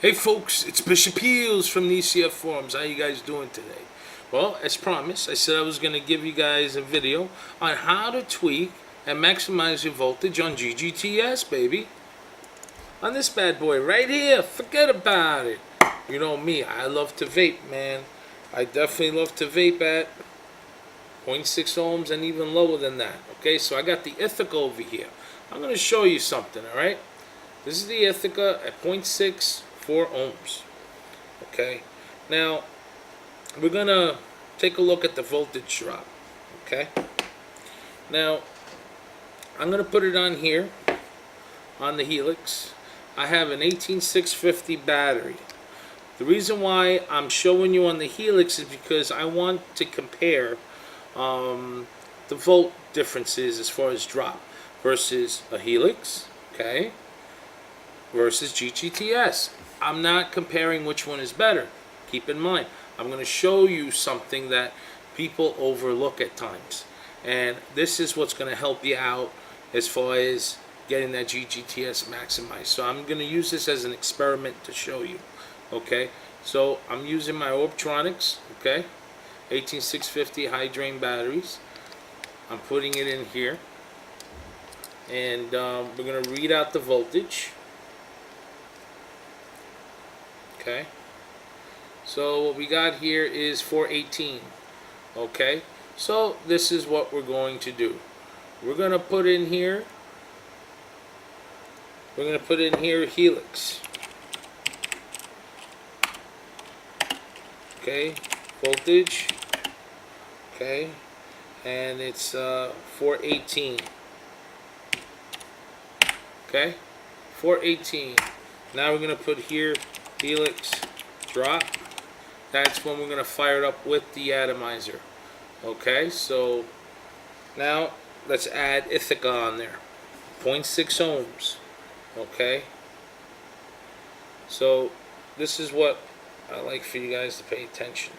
Hey folks, it's Bishopheals from the ECF forums. How you guys doing today? Well, as promised, I said I was going to give you guys a video on how to tweak and maximize your voltage on Ggts, baby. On this bad boy right here, forget about it. You know me, I love to vape, man. I definitely love to vape at 0.6 ohms and even lower than that. Okay, so I got the Ithaca over here. I'm going to show you something, alright? This is the Ithaca at 0.64 ohms. Okay, now we're going to take a look at the voltage drop. Okay, now I'm going to put it on here on the Helix. I have an 18650 battery. The reason why I'm showing you on the Helix is because I want to compare the volt differences as far as drop versus a Helix, okay, versus Ggts. I'm not comparing which one is better. Keep in mind, I'm going to show you something that people overlook at times, and this is what's going to help you out as far as getting that Ggts maximized. So I'm going to use this as an experiment to show you. Okay, so I'm using my Orbtronics, okay, 18650 high drain batteries. I'm putting it in here, and we're going to read out the voltage. Okay, so what we got here is 418. Okay, so this is what we're going to do. We're going to put in here, Helix. Okay, voltage. Okay, and it's 418. Okay, 418. Now we're going to put here Helix drop. That's when we're going to fire it up with the atomizer. Okay, so now let's add Ithaca on there. 0.6 ohms. Okay, so this is what I like for you guys to pay attention.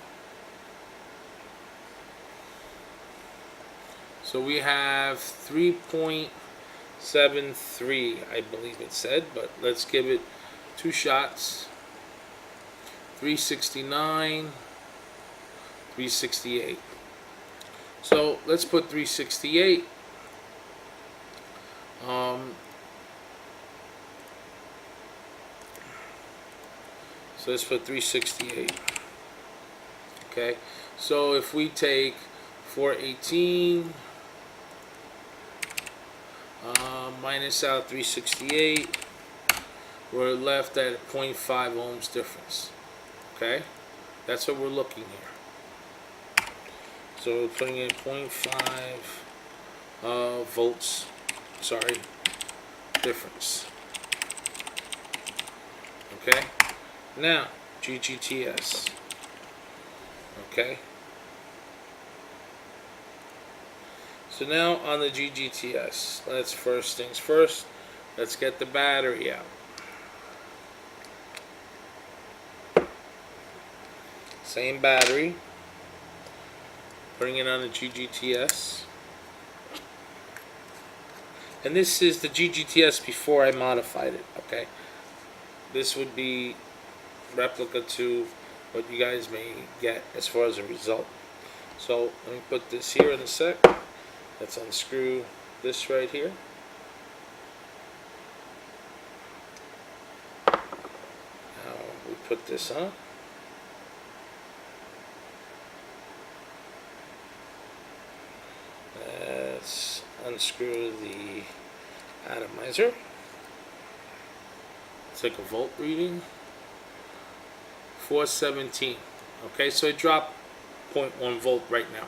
So we have 3.73, I believe it said, but let's give it two shots. 369, 368. So let's put 368. So let's put 368. Okay, so if we take 418 minus out 368, we're left at 0.5 ohms difference. Okay, that's what we're looking here. So we're putting in 0.5 volts, sorry, difference. Okay, now Ggts. Okay, so now on the Ggts, let's first things first, let's get the battery out. Same battery, putting it on the Ggts, and this is the Ggts before I modified it. Okay, this would be replica to what you guys may get as far as a result. So let me put this here in a sec. Let's unscrew this right here. Now we put this on. Let's unscrew the atomizer. Take a volt reading. 417. Okay, so it dropped 0.1 volt right now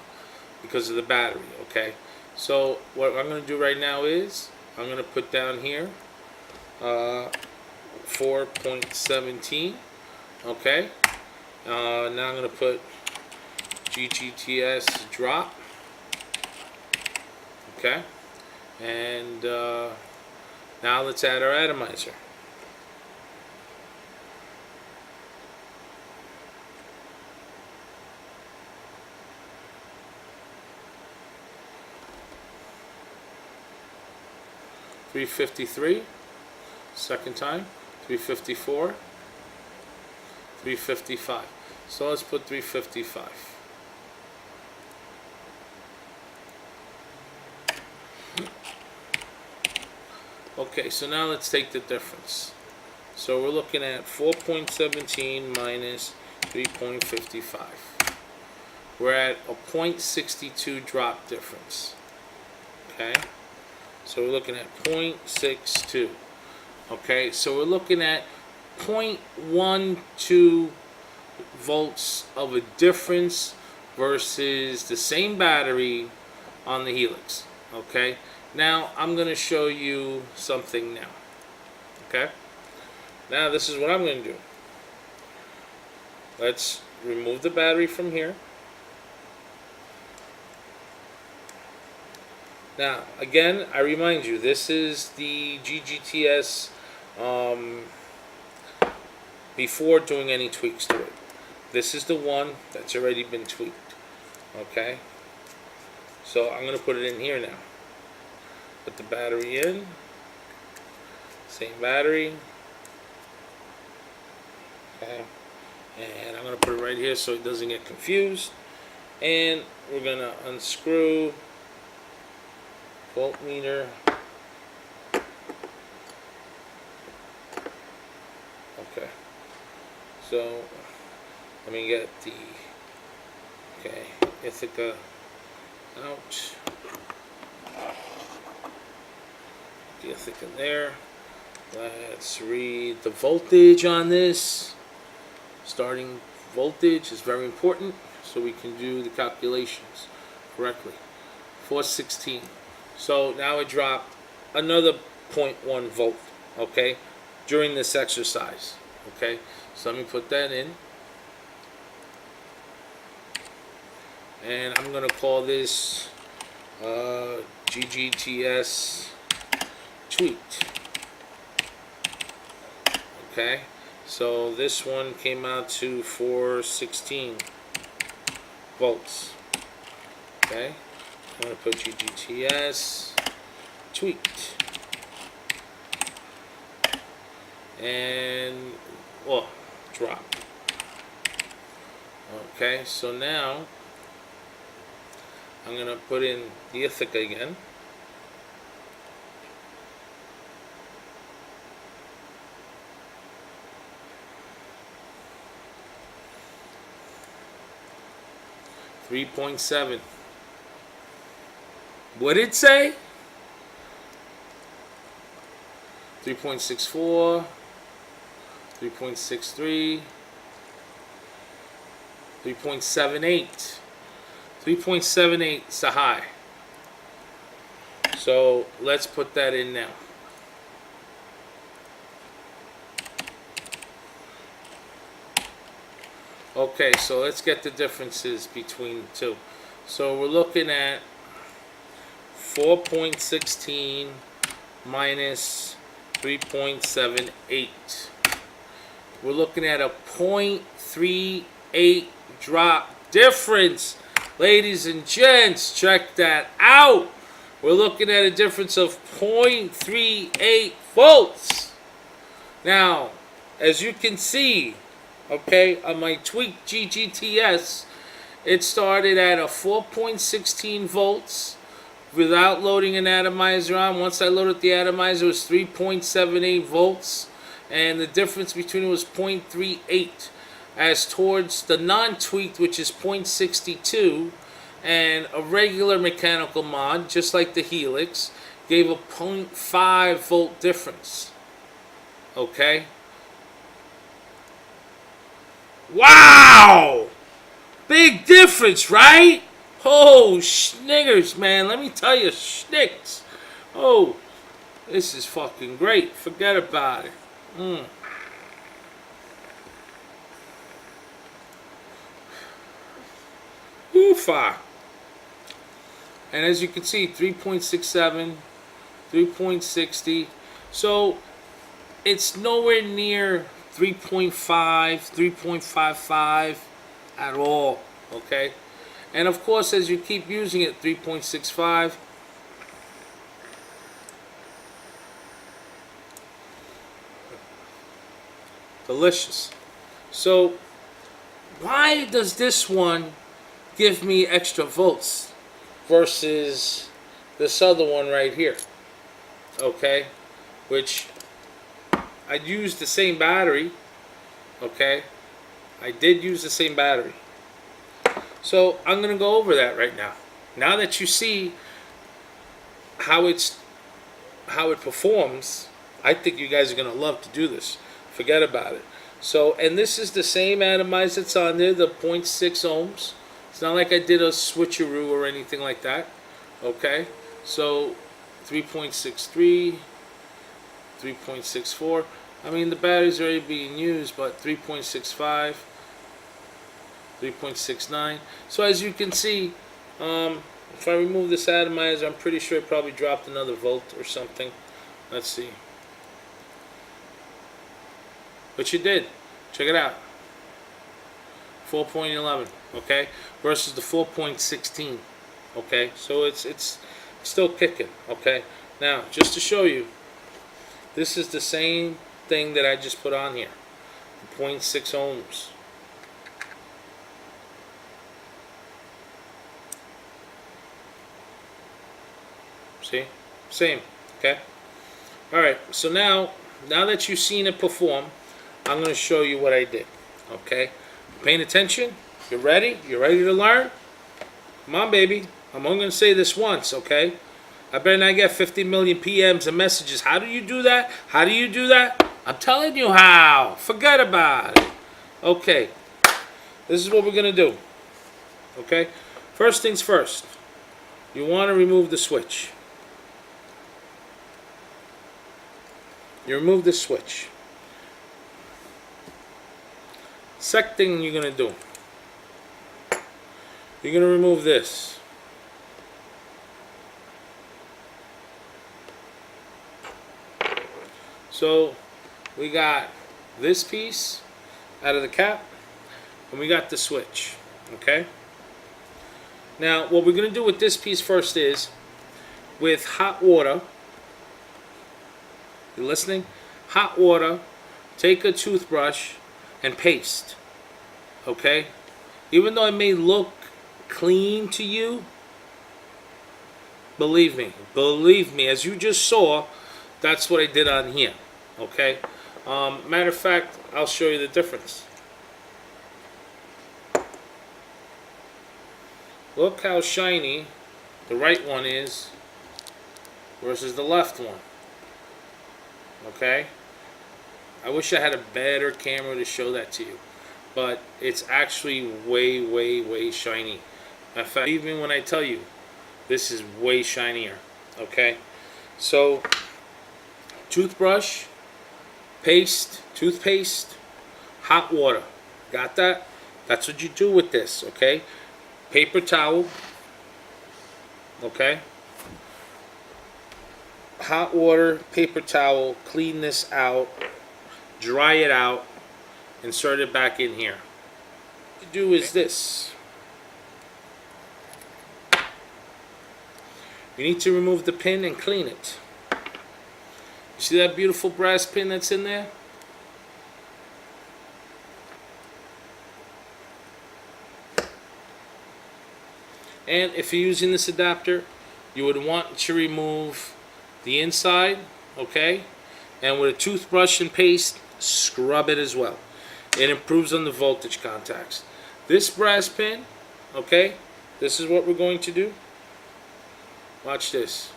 because of the battery. Okay, so what I'm going to do right now is I'm going to put down here 4.17. Okay, now I'm going to put Ggts drop. Okay, and now let's add our atomizer. $353, second time, 354, 355. So let's put 355. Okay, so now let's take the difference. So we're looking at 4.17 minus 3.55. We're at a 0.62 drop difference. Okay, so we're looking at 0.62. Okay, so we're looking at 0.12 volts of a difference versus the same battery on the Helix. Okay, now I'm going to show you something now. Okay, now this is what I'm going to do. Let's remove the battery from here. Now, again, I remind you, this is the Ggts before doing any tweaks to it. This is the one that's already been tweaked. Okay? So I'm going to put it in here now. Put the battery in. Same battery. Okay? And I'm going to put it right here so it doesn't get confused. And we're going to unscrew voltmeter. Okay, so let me get the e-cig out. The e-cig there. Let's read the voltage on this. Starting voltage is very important so we can do the calculations correctly. 416. So now it dropped another 0.1 volt, okay, during this exercise, okay. So let me put that in. And I'm going to call this Ggts tweaked. Okay, so this one came out to 416 volts. Okay. I'm going to put Ggts tweaked. And, drop. Okay, so now I'm going to put in the e-cig again. .7. What did it say? 3.64, 3.63, 3.78. 3.78 is the high. So let's put that in now. Okay, so let's get the differences between the two. So we're looking at 4.16 minus 3.78. We're looking at a 0.38 drop difference. Ladies and gents, check that out. We're looking at a difference of 0.38 volts. Now, as you can see, okay, on my tweaked Ggts, it started at a 4.16 volts without loading an atomizer on. Once I loaded the atomizer, it was 3.78 volts, and the difference between it was 0.38. As towards the non-tweaked, which is 0.62, and a regular mechanical mod, just like the Helix, gave a 0.5 volt difference. Okay? Wow! Big difference, right? Oh, schniggers, man. Let me tell you, schnicks. Oh, this is fucking great. Forget about it. Oofa. And as you can see, 3.67, 3.60. So it's nowhere near 3.5, 3.55 at all. Okay? And of course, as you keep using it, 3.65. Delicious. So why does this one give me extra volts versus this other one right here? Okay, which I used the same battery. Okay, I did use the same battery. So I'm gonna go over that right now. Now that you see how it performs, I think you guys are gonna love to do this. Forget about it. So, and this is the same atomizer that's on there, the 0.6 ohms. It's not like I did a switcheroo or anything like that. Okay, so 3.63, 3.64. I mean, the battery's already being used, but 3.65, 3.69. So as you can see, if I remove this atomizer, I'm pretty sure it probably dropped another volt or something. Let's see. But you did. Check it out. 4.11, okay, versus the 4.16, okay. So it's still kicking, okay. Now, just to show you, this is the same thing that I just put on here, 0.6 ohms. See, same, okay. All right. So now that you've seen it perform, I'm going to show you what I did. Okay, paying attention? You ready? You ready to learn? Come on, baby. I'm only going to say this once, okay? I better not get 50 million PMs and messages. How do you do that? How do you do that? I'm telling you how. Forget about it. Okay, this is what we're going to do. Okay, first things first. You want to remove the switch. You remove the switch. Second thing you're going to do, you're going to remove this. So we got this piece out of the cap, and we got the switch. Okay. Now what we're going to do with this piece first is, with hot water, you listening? Hot water, take a toothbrush and paste. Okay? Even though it may look clean to you, believe me, as you just saw, that's what I did on here. Okay? Matter of fact, I'll show you the difference. Look how shiny the right one is versus the left one. Okay? I wish I had a better camera to show that to you, but it's actually way, way, way shiny. In fact, even when I tell you, this is way shinier. Okay? So, toothbrush, paste, toothpaste, hot water. Got that? That's what you do with this. Okay? Paper towel. Okay? Hot water, paper towel, clean this out, dry it out, insert it back in here. What you do is this. You need to remove the pin and clean it. You see that beautiful brass pin that's in there? And if you're using this adapter, you would want to remove the inside, okay? And with a toothbrush and paste, scrub it as well. It improves on the voltage contacts. This brass pin, okay, this is what we're going to do. Watch this.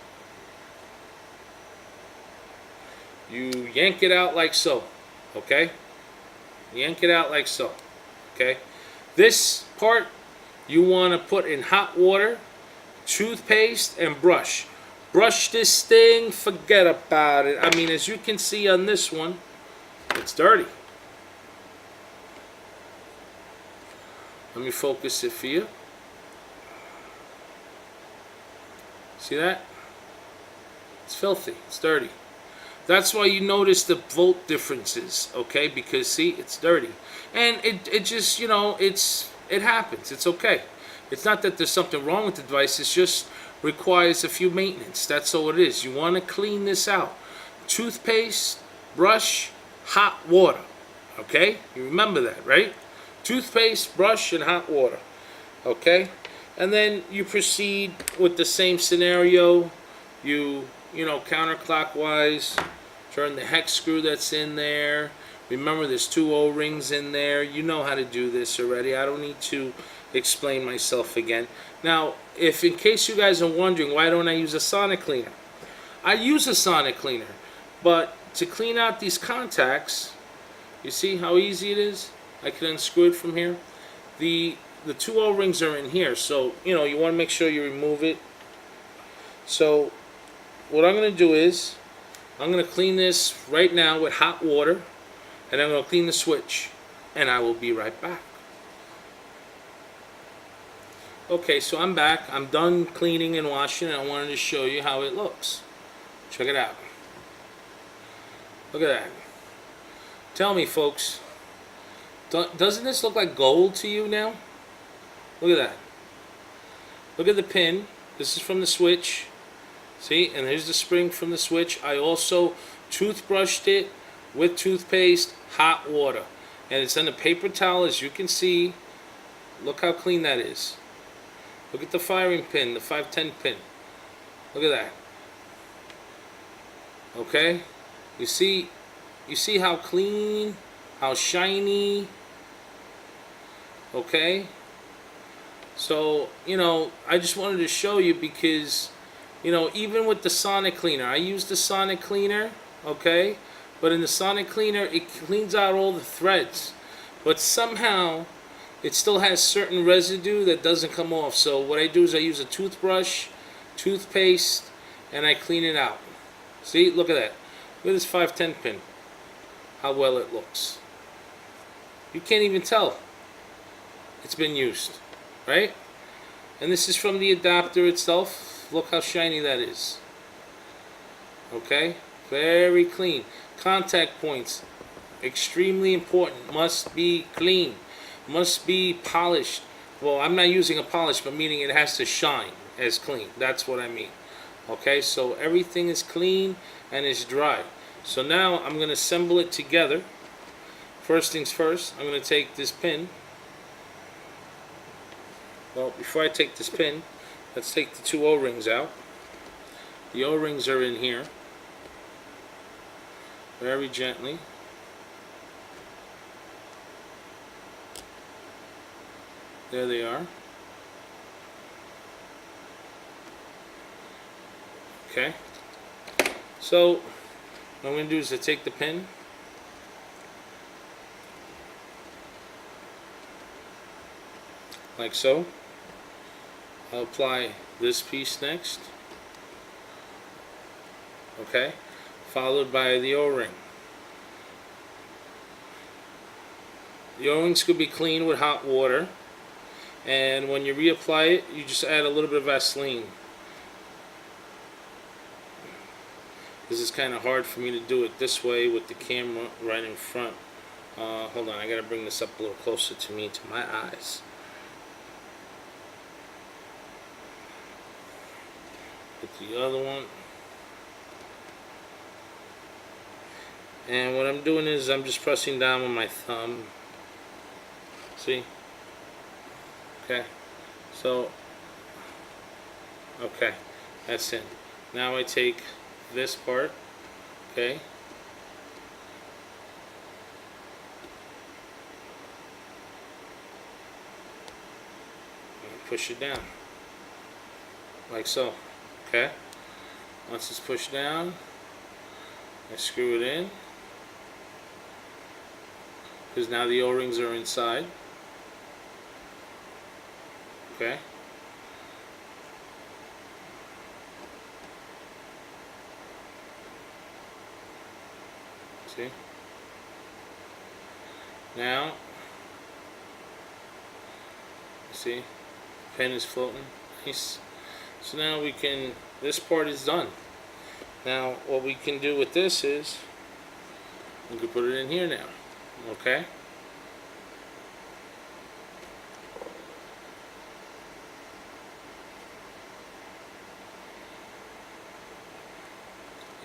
You yank it out like so, okay? Yank it out like so, okay? This part you want to put in hot water, toothpaste, and brush. Brush this thing, forget about it. I mean, as you can see on this one, it's dirty. Let me focus it for you. See that? It's filthy. It's dirty. That's why you notice the volt differences, okay? Because see, it's dirty, and it just, you know, it happens. It's okay. It's not that there's something wrong with the device. It's just requires a few maintenance. That's all it is. You want to clean this out. Toothpaste, brush, hot water. Okay, you remember that, right? Toothpaste, brush, and hot water. Okay, and then you proceed with the same scenario. You know, counterclockwise, turn the hex screw that's in there. Remember, there's 2 O-rings in there. You know how to do this already. I don't need to explain myself again. Now, if in case you guys are wondering, why don't I use a sonic cleaner? I use a sonic cleaner, but to clean out these contacts, you see how easy it is? I can unscrew it from here. The 2 O-rings are in here, so you know you want to make sure you remove it. So what I'm going to do is I'm going to clean this right now with hot water, and I'm going to clean the switch, and I will be right back. Okay, so I'm back. I'm done cleaning and washing, and I wanted to show you how it looks. Check it out. Look at that. Tell me, folks, doesn't this look like gold to you now? Look at that. Look at the pin. This is from the switch. See, and here's the spring from the switch. I also toothbrushed it with toothpaste, hot water. And it's on a paper towel, as you can see. Look how clean that is. Look at the firing pin, the 510 pin. Look at that. Okay? You see how clean, how shiny. Okay? So, you know, I just wanted to show you because, you know, even with the sonic cleaner, I use the sonic cleaner, okay? But in the sonic cleaner, it cleans out all the threads. But somehow, it still has certain residue that doesn't come off. So what I do is I use a toothbrush, toothpaste, and I clean it out. See, look at that. Look at this 510 pin. How well it looks. You can't even tell it's been used, right? And this is from the adapter itself. Look how shiny that is. Okay? Very clean. Contact points, extremely important. Must be clean. Must be polished. Well, I'm not using a polish, but meaning it has to shine as clean. That's what I mean. Okay, so everything is clean and is dry. So now I'm going to assemble it together. First things first, I'm going to take this pin. Well, before I take this pin, let's take the 2 O-rings out. The O-rings are in here. Very gently. There they are. Okay. So what I'm going to do is to take the pin, like so. I'll apply this piece next. Okay. Followed by the O-ring. The O-rings could be cleaned with hot water, and when you reapply it, you just add a little bit of Vaseline. This is kind of hard for me to do it this way with the camera right in front. Hold on, I gotta bring this up a little closer to me, to my eyes. Get the other one. And what I'm doing is I'm just pressing down with my thumb. See? Okay. So, okay, that's it. Now I take this part, okay, and push it down, like so, okay. Once it's pushed down, I screw it in, because now the O-rings are inside, okay. See? Now, see, pen is floating. Nice. So now we can, this part is done. Now, what we can do with this is, we can put it in here now. Okay?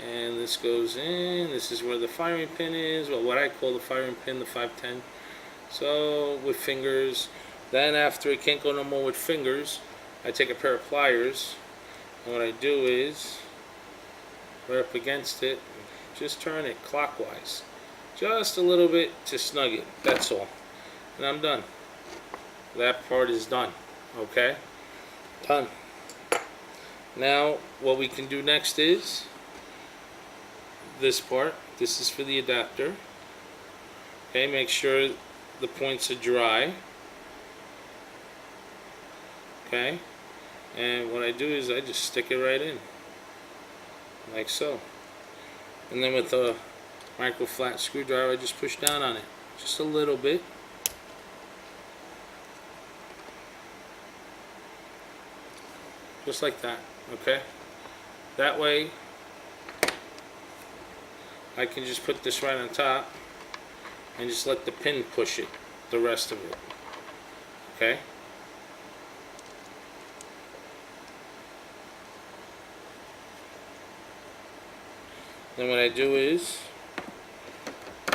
and this goes in. This is where the firing pin is, well, what I call the firing pin, the 510. So with fingers, then after it can't go no more with fingers, I take a pair of pliers, and what I do is right up against it, just turn it clockwise, just a little bit to snug it, that's all, and I'm done. That part is done. Okay, done. Now what we can do next is this part. This is for the adapter. Okay, make sure the points are dry. Okay, and what I do is I just stick it right in like so, and then with a micro flat screwdriver I just push down on it just a little bit. Just like that. Okay, that way I can just put this right on top and just let the pin push it, the rest of it. Okay, then what I do is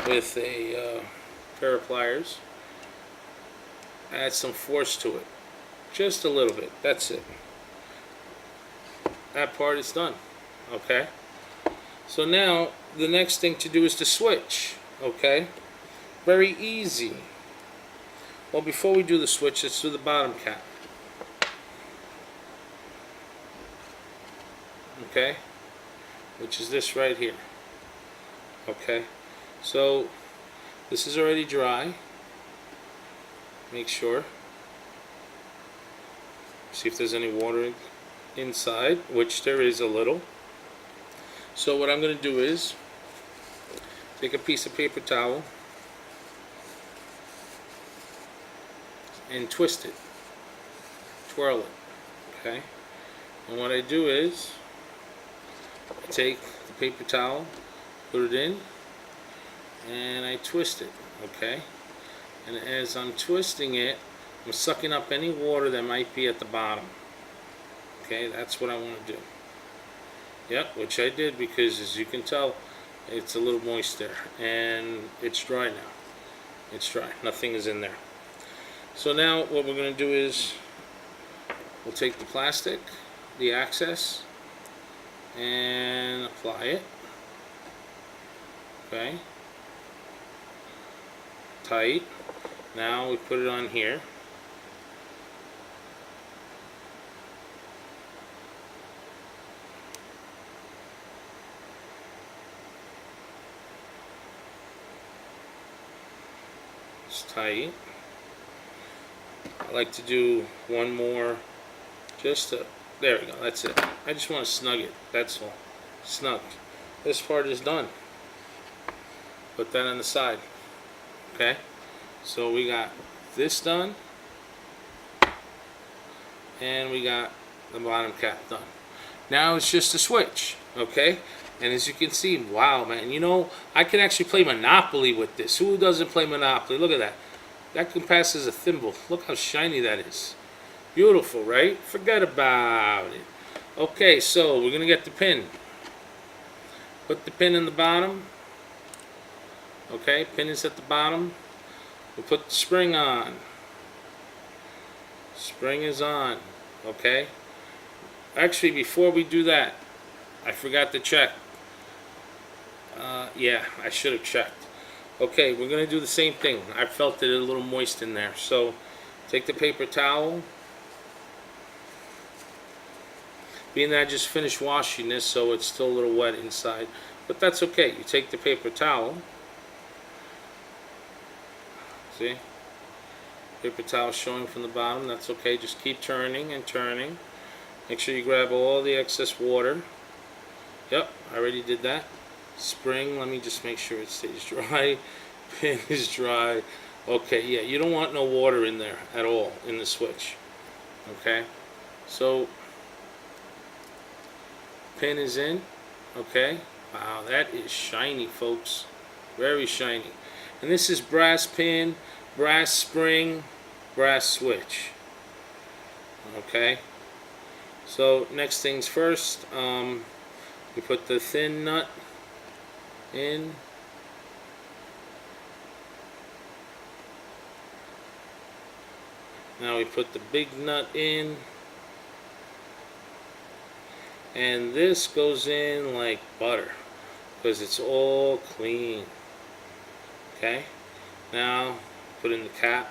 with a pair of pliers add some force to it, just a little bit, that's it. That part is done. Okay, so now the next thing to do is to switch. Okay, very easy. Well, before we do the switch, let's do the bottom cap. Okay, which is this right here. Okay, so this is already dry. Make sure, see if there's any water inside, which there is a little. So what I'm going to do is take a piece of paper towel and twist it, twirl it. Okay, and what I do is I take the paper towel, put it in, and I twist it. Okay, and as I'm twisting it, I'm sucking up any water that might be at the bottom. Okay, that's what I want to do. Yep, which I did, because as you can tell, it's a little moist there, and it's dry now. It's dry, nothing is in there. So now what we're going to do is we'll take the plastic, the access, and apply it. Okay, tight. Now we put it on here. It's tight. I like to do one more, just to, there we go, that's it. I just want to snug it, that's all. Snug. This part is done. Put that on the side. Okay, so we got this done, and we got the bottom cap done. Now it's just a switch. Okay, and as you can see, wow, man, you know, I can actually play Monopoly with this. Who doesn't play Monopoly? Look at that. That can pass as a thimble. Look how shiny that is. Beautiful, right? Forget about it. Okay, so we're going to get the pin. Put the pin in the bottom. Okay, pin is at the bottom. We'll put the spring on. Spring is on. Okay. Actually, before we do that, I forgot to check. Yeah, I should have checked. Okay, we're going to do the same thing. I felt it a little moist in there. So, take the paper towel. Being that I just finished washing this, so it's still a little wet inside. But that's okay. You take the paper towel. See? Paper towel showing from the bottom. That's okay. Just keep turning and turning. Make sure you grab all the excess water. Yep, I already did that. Spring, let me just make sure it stays dry. Pin is dry. Okay, yeah, you don't want no water in there at all in the switch. Okay, so pin is in. Okay, wow, that is shiny, folks. Very shiny. And this is brass pin, brass spring, brass switch. Okay, so next things first, You put the thin nut in. Now we put the big nut in. And this goes in like butter because it's all clean. Okay, now put in the cap.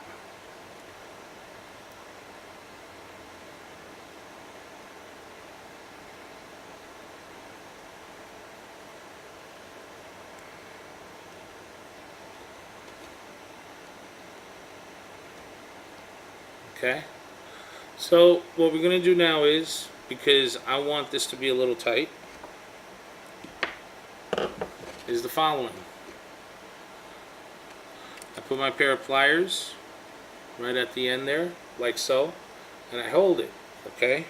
Okay, so what we're going to do now is, because I want this to be a little tight, is the following. I put my pair of pliers right at the end there, like so, and I hold it, okay?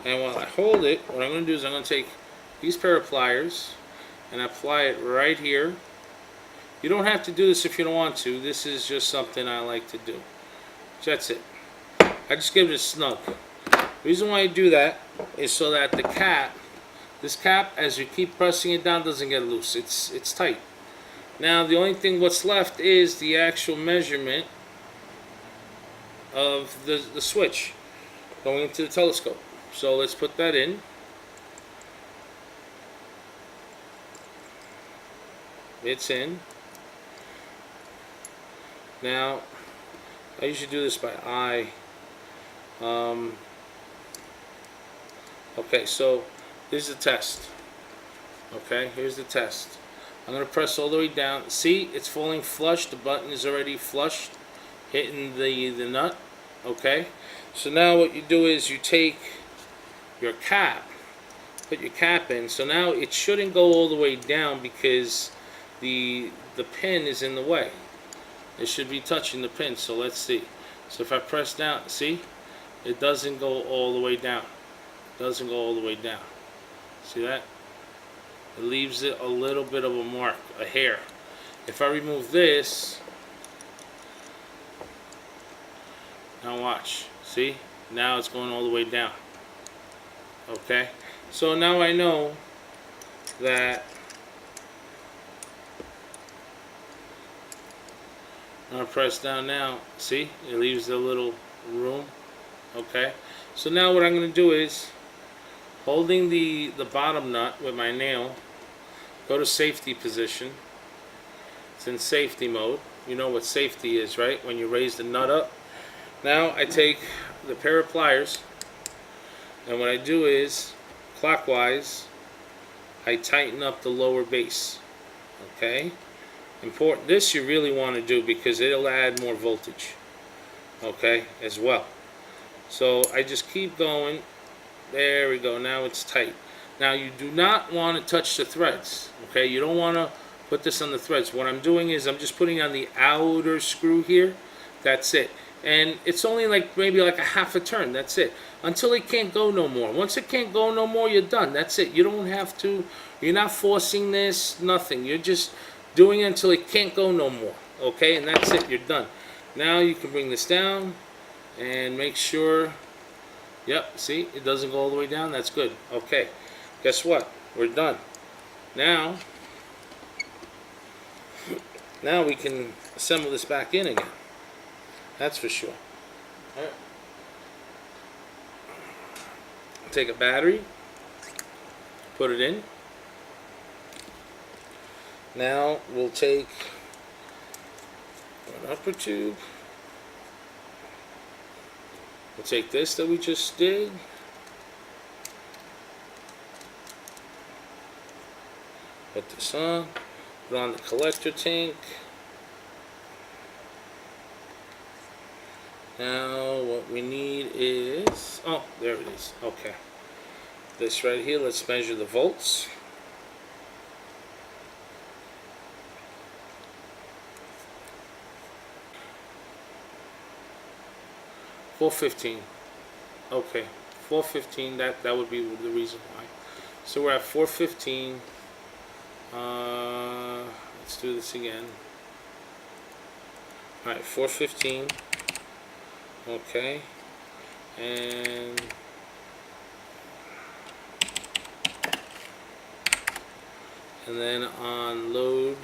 And while I hold it, what I'm going to do is I'm going to take these pair of pliers and apply it right here. You don't have to do this if you don't want to. This is just something I like to do. That's it. I just give it a snug. The reason why I do that is so that the cap, this cap, as you keep pressing it down, doesn't get loose. It's tight. Now the only thing what's left is the actual measurement of the switch going into the telescope. So let's put that in. It's in. Now I usually do this by eye. Okay, so here's the test. Okay, here's the test. I'm going to press all the way down. See, it's falling flush. The button is already flushed, hitting the nut. Okay, so now what you do is you take your cap, put your cap in. So now it shouldn't go all the way down because the pin is in the way. It should be touching the pin. So let's see. So if I press down, see, it doesn't go all the way down. It doesn't go all the way down. See that? It leaves it a little bit of a mark, a hair. If I remove this, now watch. See? Now it's going all the way down. Okay? So now I know that I'm going to press down now. See? It leaves a little room. Okay? So now what I'm going to do is, holding the bottom nut with my nail, go to safety position. It's in safety mode. You know what safety is, right? When you raise the nut up. Now I take the pair of pliers, and what I do is, clockwise, I tighten up the lower base. Okay? Important. This you really want to do because it'll add more voltage. Okay? As well. So I just keep going. There we go. Now it's tight. Now you do not want to touch the threads. Okay? You don't want to put this on the threads. What I'm doing is I'm just putting on the outer screw here. That's it. And it's only like maybe like a half a turn. That's it. Until it can't go no more. Once it can't go no more, you're done. That's it. You don't have to. You're not forcing this. Nothing. You're just doing it until it can't go no more. Okay? And that's it. You're done. Now you can bring this down and make sure. Yep. See? It doesn't go all the way down. That's good. Okay. Guess what? We're done. Now we can assemble this back in again. That's for sure. All right. Take a battery, put it in. Now we'll take an upper tube. We'll take this that we just did. Put this on. Put on the collector tank. Now what we need is, oh, there it is. Okay. This right here, let's measure the volts. $415. Okay, 415. That would be the reason why. So we're at 415. Let's do this again. All right, 415. Okay, and and then on load.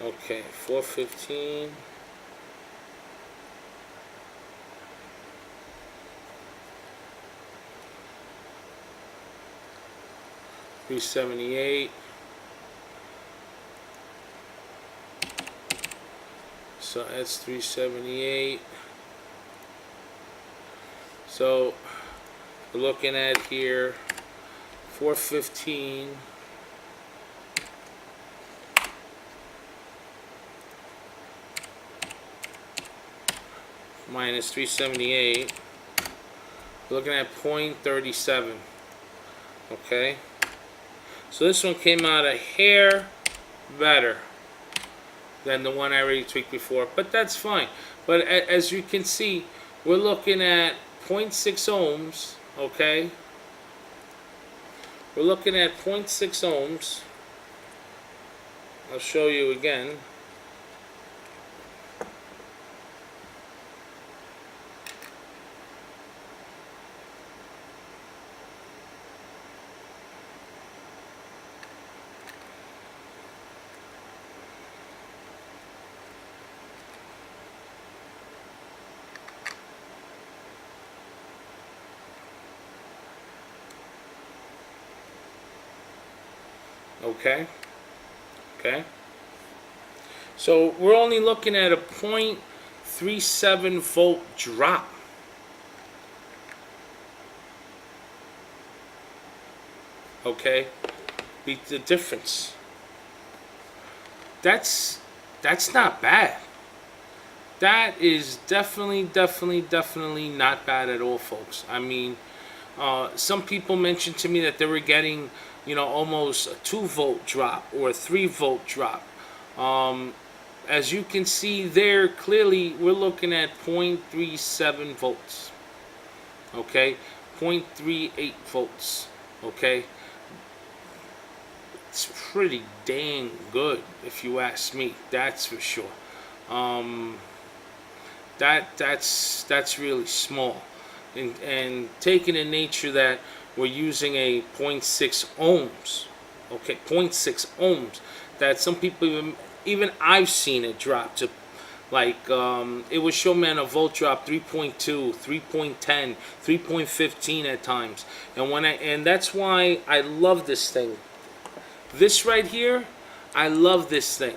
Okay, 415. $378. So that's 378. So we're looking at here 415 minus 378. We're looking at 0.37. Okay. So this one came out a hair better than the one I already tweaked before, but that's fine. But as you can see, we're looking at 0.6 ohms, okay? We're looking at 0.6 ohms. I'll show you again. Okay. So we're only looking at a 0.37 volt drop. Okay, beat the difference. That's not bad. That is definitely not bad at all, folks. I mean, some people mentioned to me that they were getting, almost a 2-volt drop or a 3-volt drop. As you can see there, clearly we're looking at 0.37 volts. Okay, 0.38 volts. Okay, it's pretty dang good if you ask me. That's for sure. That's really small, and taking in nature that we're using a 0.6 ohms. Okay, 0.6 ohms. That some people even I've seen it drop to like it would show me on a volt drop 3.2, 3.10, 3.15 at times. And that's why I love this thing. This right here, I love this thing.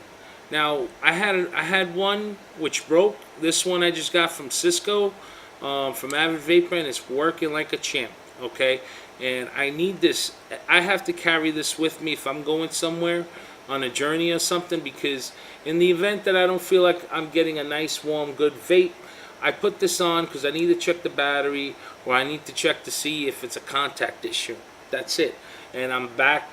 Now I had one which broke. This one I just got from Cisco, from Avid Vapor, and it's working like a champ. Okay, and I need this. I have to carry this with me if I'm going somewhere on a journey or something, because in the event that I don't feel like I'm getting a nice warm good vape, I put this on because I need to check the battery, or I need to check to see if it's a contact issue. That's it, and I'm back.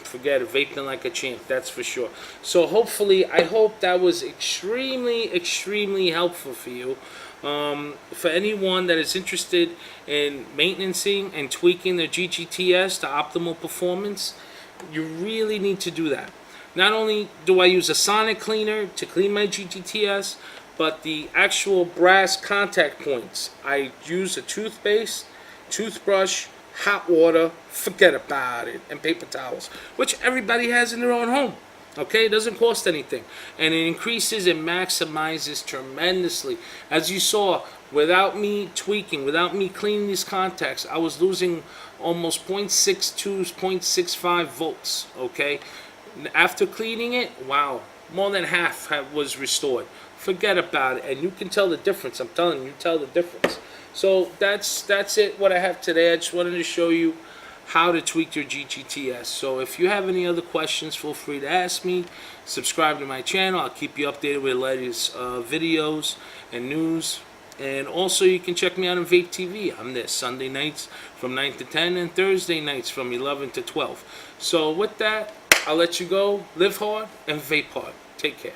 Forget it, vaping like a champ, that's for sure. So hopefully, I hope that was extremely helpful for you. For anyone that is interested in maintaining and tweaking their Ggts to optimal performance, you really need to do that. Not only do I use a sonic cleaner to clean my Ggts, but the actual brass contact points, I use a toothpaste, toothbrush, hot water, forget about it, and paper towels, which everybody has in their own home. Okay, it doesn't cost anything, and it increases and maximizes tremendously. As you saw, without me tweaking, without me cleaning these contacts, I was losing almost 0.62, 0.65 volts. Okay, after cleaning it, wow, more than half was restored. Forget about it, and you can tell the difference. I'm telling you, tell the difference. So that's it, what I have today. I just wanted to show you how to tweak your Ggts. So if you have any other questions, feel free to ask me. Subscribe to my channel. I'll keep you updated with the latest videos and news. And also you can check me out on Vape TV. I'm there Sunday nights from 9 to 10 and Thursday nights from 11 to 12. So with that, I'll let you go. Live hard and vape hard. Take care.